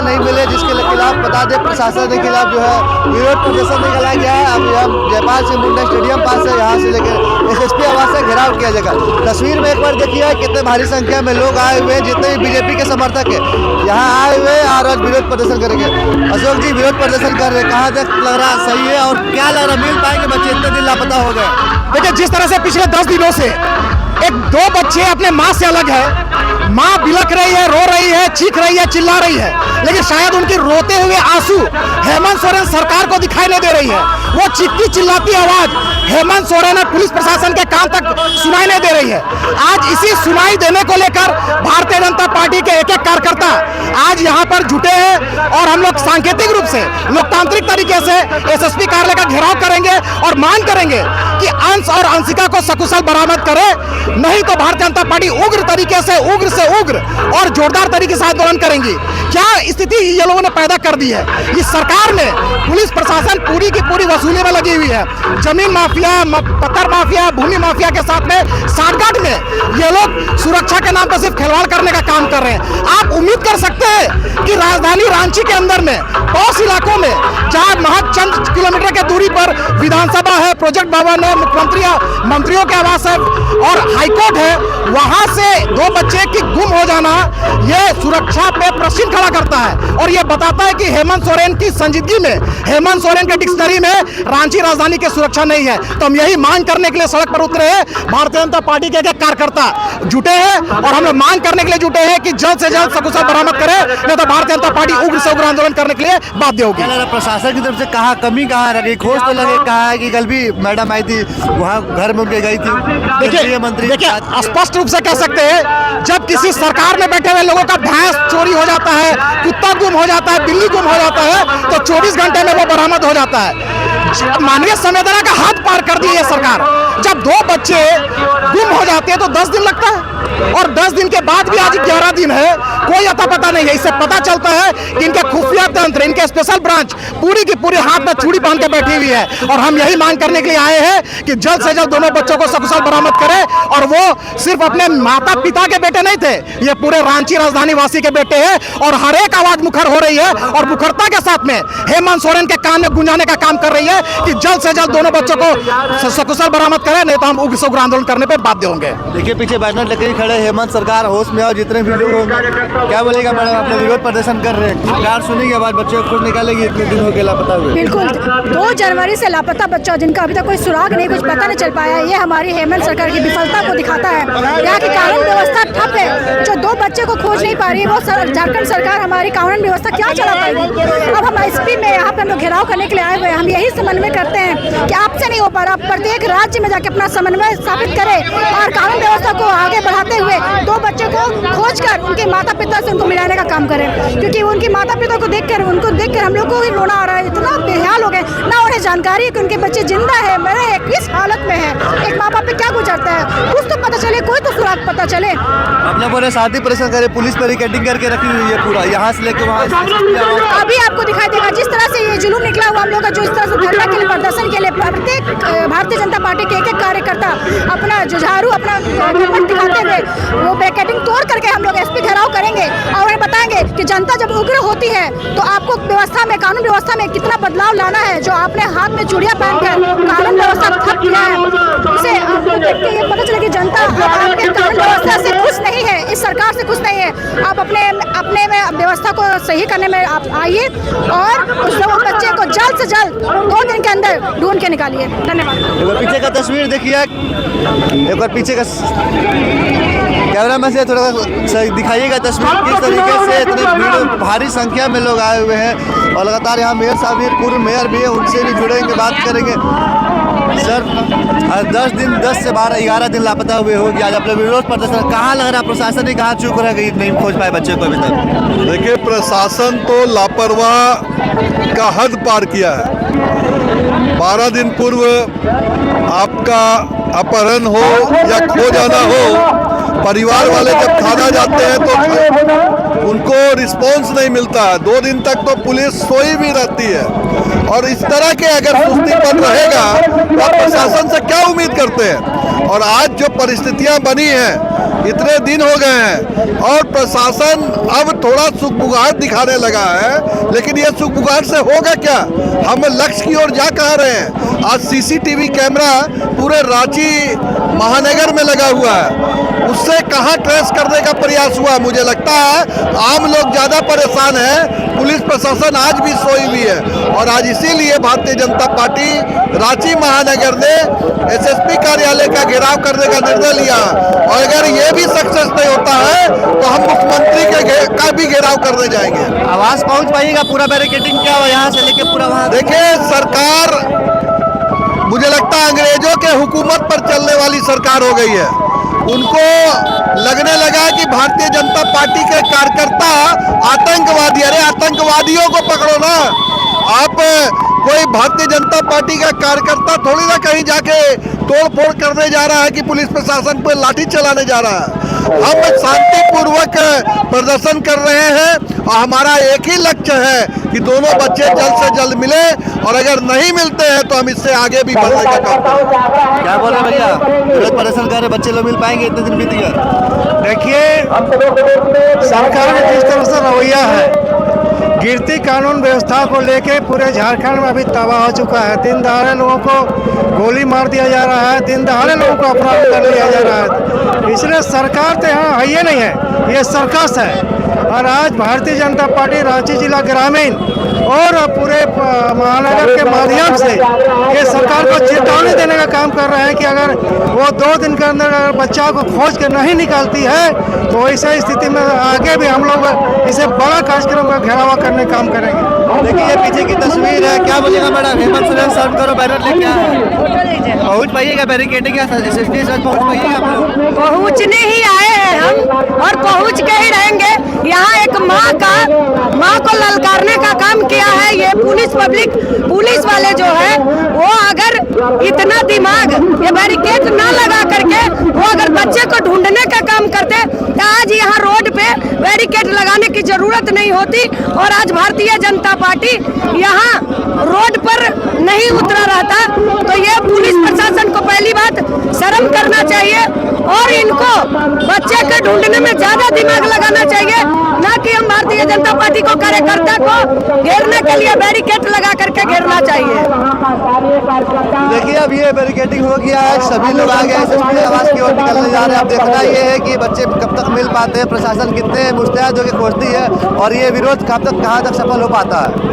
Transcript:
नहीं मिले, जिसके खिलाफ बता दें प्रशासन के खिलाफ जो है विरोध प्रदर्शन निकाला गया है। अभी हम जयपाल सिंह मुंडा स्टेडियम पास है, यहाँ से लेकर एसएसपी आवास से घेराव किया जाएगा। तस्वीर में एक बार देखिए कितने भारी संख्या में लोग आए हुए हैं, जितने भी बीजेपी के समर्थक है यहाँ आए हुए और आज विरोध प्रदर्शन करेंगे। अशोक जी विरोध प्रदर्शन कर रहे हैं, कहाँ तक लग रहा है सही है और क्या लग रहा है मिल पाएंगे बच्चे? इतने दिन लापता हो गए। देखिए जिस तरह से पिछले 10 दिनों से दो बच्चे अपने माँ से अलग है, माँ बिलख रही है, रो रही है, चीख रही है, चिल्ला रही है, लेकिन शायद उनकी रोते हुए आंसू हेमंत सोरेन सरकार को दिखाई नहीं दे रही है। वो चीखती चिल्लाती आवाज हेमंत सोरेन और पुलिस प्रशासन के कान तक सुनाई नहीं दे रही है। आज इसी सुनाई देने को लेकर भारतीय जनता पार्टी के एक कार्यकर्ता आज यहाँ पर जुटे हैं और हम लोग सांकेतिक रूप से लोकतांत्रिक तरीके से एसएसपी कार्यालय का घेराव करेंगे और मांग करेंगे कि अंश और अंशिका को सकुशल बरामद करे, नहीं तो भारतीय जनता पार्टी उग्र तरीके से उग्र और जोरदार तरीके से आंदोलन करेंगी। क्या स्थिति ये लोगों ने पैदा कर दी है? इस सरकार में पुलिस प्रशासन पूरी की पूरी वसूली में लगी हुई है। जमीन माफिया, पत्थर माफिया, भूमि माफिया के साथ में साठगांठ में ये लोग सुरक्षा के नाम पर सिर्फ खिलवाड़ करने का काम कर रहे हैं। आप उम्मीद कर सकते हैं कि राजधानी रांची के अंदर में पड़ोस इलाकों में जहाँ महज चंद किलोमीटर की दूरी पर विधानसभा है, प्रोजेक्ट भवन है, मंत्रियों के आवास है और हाईकोर्ट है, वहां से दो बच्चे की गुम हो जाना ये सुरक्षा पे प्रश्न खड़ा करता है और ये बताता है कि हेमंत सोरेन की संजीदगी में, हेमंत सोरेन के डिक्शनरी में रांची राजधानी की सुरक्षा नहीं है। तो हम यही मांग करने के लिए सड़क पर उतरे हैं। भारतीय जनता पार्टी के कार्यकर्ता जुटे हैं और हम लोग मांग करने के लिए जुटे हैं कि जल्द से जल्द सकुशल बरामद करे, नहीं तो भारतीय जनता पार्टी उग्र से उग्र आंदोलन करने के लिए बाध्य होगी। प्रशासन की तरफ से कहा कमी कहाँ रही? खोज तो लगे, कहा है कि कल भी मैडम आई थी, वहाँ घर में उनके गई थी। देखिए स्पष्ट रूप से कह सकते हैं जब किसी सरकार में बैठे हुए लोगों का भैंस चोरी हो जाता है, कुत्ता गुम हो जाता है, बिल्ली गुम हो जाता है तो 24 घंटे में वो बरामद हो जाता है। मानवीय संवेदना का हद पार कर दी है सरकार। जब दो बच्चे गुम हो जाते हैं तो 10 दिन लगता है और 10 दिन के बाद भी आज 11 दिन है, कोई अता पता नहीं है। इससे पता चलता है कि इनके खुफिया तंत्र, इनके स्पेशल ब्रांच पूरी की पूरी हाथ में चूड़ी बांध के बैठी हुई है और हम यही मांग करने के लिए आए हैं कि जल्द से जल्द दोनों बच्चों को सकुशल बरामद करें। और वो सिर्फ अपने माता पिता के बेटे नहीं थे, ये पूरे रांची राजधानी वासी के बेटे हैं और हर एक आवाज मुखर हो रही है और मुखरता के साथ में हेमंत सोरेन के कान में गुंजाने का काम कर रही है कि जल्द से जल्द दोनों बच्चों को सकुशल बरामद करें, नहीं तो हम उग्र से उग्र आंदोलन करने पर बाध्य होंगे। देखिए पीछे बैनर लेकर खड़े हेमंत सरकार होश में और जितने भी लोग होंगे, क्या बोलेगा मैडम? अपने विरोध प्रदर्शन कर रहे हैं, सरकार सुनेगी आवाज, बच्चों को खुद निकालेगी, इतने दिन हो गए लापता हुए। बिल्कुल 2 जनवरी से लापता बच्चा जिनका अभी तक कोई सुराग नहीं, कुछ पता नहीं चल पाया, ये हमारी हेमंत सरकार की विफलता को दिखाता है। यहाँ की कानून व्यवस्था ठप है, जो 2 बच्चे को खोज नहीं पा रही है, वो झारखंड सरकार हमारी कानून व्यवस्था क्या चला पाएगी? अब हम एसपी में यहाँ पे हम लोग घेराव करने के लिए आए हुए हैं। हम यही समन्वय करते हैं कि आपसे नहीं हो पा रहा, प्रत्येक राज्य में जाके अपना समन्वय स्थापित करें और कानून व्यवस्था को आगे बढ़ाते हुए 2 बच्चों को खोजकर उनके माता पिता से उनको मिलाने का काम करें, क्योंकि उनके माता पिता को देखकर हम लोग को भी रोना आ रहा है। इतना बेहाल हो गए, ना उन्हें जानकारी है कि उनके बच्चे जिंदा है, मरे हैं, किस हालत में है, एक माँ बाप पे क्या गुजरता है, कुछ तो पता चले, कोई तो सुराग पता चले। अपने बोले शादी परेशान करे, पुलिस बैरिकेडिंग करके रखी हुई है पूरा, यहाँ से लेकर वहाँ। अभी आपको दिखाई देगा जिस तरह से ये जुलूम निकला हुआ हम लोग का, जो इस तरह से धरना के लिए, प्रदर्शन के लिए प्रत्येक भारतीय जनता पार्टी के एक कार्यकर्ता अपना जुझारू, अपना दिखाते हुए वो बैरिकेडिंग तोड़ करके हम लोग एसपी घेराव करेंगे और उन्हें बताएंगे कि जनता जब उग्र होती है तो आपको व्यवस्था में, कानून व्यवस्था में कितना बदलाव लाना है। जो आपने हाथ में चूड़ियां पहनकर कानून व्यवस्था ठप किया है, इससे आपको देख के ये पता चले कि जनता आपके कानून व्यवस्था से खुश नहीं है, इस सरकार से खुश नहीं है। आप अपने में व्यवस्था को सही करने में आप आइए और उस बच्चे को जल्द से जल्द 2 दिन के अंदर ढूंढ के निकालिए। धन्यवाद। एक बार पीछे का तस्वीर देखिए, एक बार पीछे का कैमरा में से थोड़ा दिखाइएगा तस्वीर, किस तरीके से इतने भीड़, भारी संख्या में लोग आए हुए हैं और लगातार यहाँ मेयर साहब भी, पूर्व मेयर भी है, उनसे भी जुड़ेंगे, बात करेंगे। सर 10 से 11 दिन लापता हुए हो गया, आज अपने विरोध प्रदर्शन कहाँ लग रहा है? प्रशासन ने कहाँ चूक रहा है कि नहीं खोज पाए बच्चे को अभी तक? देखिए प्रशासन तो लापरवाह का हद पार किया है। 12 दिन पूर्व आपका अपहरण हो या खो जाना हो, परिवार वाले जब थाना जाते हैं तो उनको रिस्पांस नहीं मिलता है। 2 दिन तक तो पुलिस सोई भी रहती है और इस तरह के अगर सुस्तीपन रहेगा तो आप प्रशासन से क्या उम्मीद करते हैं। और आज जो परिस्थितियां बनी हैं, इतने दिन हो गए हैं और प्रशासन अब थोड़ा सुखबुगाहट दिखाने लगा है, लेकिन ये सुखबुगाहट से होगा क्या? हम लक्ष्य की ओर जा कहाँ रहे हैं। आज सीसीटीवी कैमरा पूरे रांची महानगर में लगा हुआ है, उससे कहाँ ट्रेस करने का प्रयास हुआ? मुझे लगता है आम लोग ज्यादा परेशान हैं, पुलिस प्रशासन आज भी सोई हुई है। और आज इसीलिए भारतीय जनता पार्टी रांची महानगर ने एसएसपी कार्यालय का घेराव करने का निर्णय लिया। और अगर ये भी सक्सेस नहीं होता है तो हम मुख्यमंत्री का भी घेराव करने जाएंगे। आवाज पहुंच पाइएगा? पूरा बैरिकेडिंग क्या हो यहाँ से लेके पूरा वहाँ? देखिए, सरकार मुझे लगता है अंग्रेजों के हुकूमत पर चलने वाली सरकार हो गई है। उनको लगने लगा कि भारतीय जनता पार्टी के कार्यकर्ता आतंकवादी, अरे आतंकवादियों को पकड़ो ना। आप कोई भारतीय जनता पार्टी का कार्यकर्ता थोड़ी ना कहीं जाके तोड़ फोड़ करने जा रहा है कि पुलिस प्रशासन पर लाठी चलाने जा रहा है। हम शांतिपूर्वक प्रदर्शन कर रहे हैं और हमारा एक ही लक्ष्य है कि दोनों बच्चे जल्द से जल्द मिले, और अगर नहीं मिलते हैं तो हम इससे आगे भी बढ़ने का काम करेंगे। क्या बोल रहे भैया? बहुत परेशान कर रहे, बच्चे लोग मिल पाएंगे? इतने दिन बीत गए। देखिए, सरकार का जिस तरह से रवैया है, गिरती कानून व्यवस्था को लेके पूरे झारखंड में अभी तबाह हो चुका है। दिन दहाड़े लोगों को गोली मार दिया जा रहा है, दिन दहाड़े लोगों को अपराध कर लिया जा रहा है। इसलिए सरकार तो यहाँ है ही नहीं है, ये सर्कस है। और आज भारतीय जनता पार्टी रांची जिला ग्रामीण और पूरे महानगर के माध्यम से ये सरकार को चेतावनी देने का काम कर रहे हैं कि अगर वो 2 दिन के अंदर अगर बच्चा को खोज कर नहीं निकालती है तो ऐसा स्थिति में आगे भी हम लोग इसे बड़ा कार्यक्रम का घेरावा करने का काम करेंगे। देखिए, ये पीछे की तस्वीर है। क्या बोलेगा मैडम? हेमंत सोरेन सर्व करो, बैनर लेके आए, पहुंच पाइएगा? बैरिकेडिंग या एसएसपी सर पहुंच पाइएगा? पहुँचने ही आए हैं हम और पहुँच के ही रहेंगे। यहाँ एक माँ को ललकारने का काम किया है ये पुलिस वाले जो है, वो अगर इतना दिमाग ये बैरिकेड ना लगा करके वो अगर बच्चे को ढूंढने का काम करते तो आज यहाँ रोड पे बैरिकेड लगाने की जरूरत नहीं होती। और आज भारतीय जनता पार्टी यहाँ रोड पर नहीं उतरा रहता। तो ये पुलिस प्रशासन को पहली बात शर्म करना चाहिए और इनको बच्चे के ढूंढने में ज्यादा दिमाग लगाना चाहिए, ना कि हम भारतीय जनता पार्टी को कार्यकर्ता को घेरने के लिए बैरिकेड लगा करके घेरना चाहिए। देखिए, अब ये बैरिकेडिंग हो गया है, सभी लोग आ गए हैं, एसएसपी आवास की ओर निकलने जा रहे हैं। अब देखना ये है कि बच्चे कब तक मिल पाते हैं, प्रशासन कितने मुस्तैद होकर खोजती है और ये विरोध कब तक कहाँ तक सफल हो पाता है।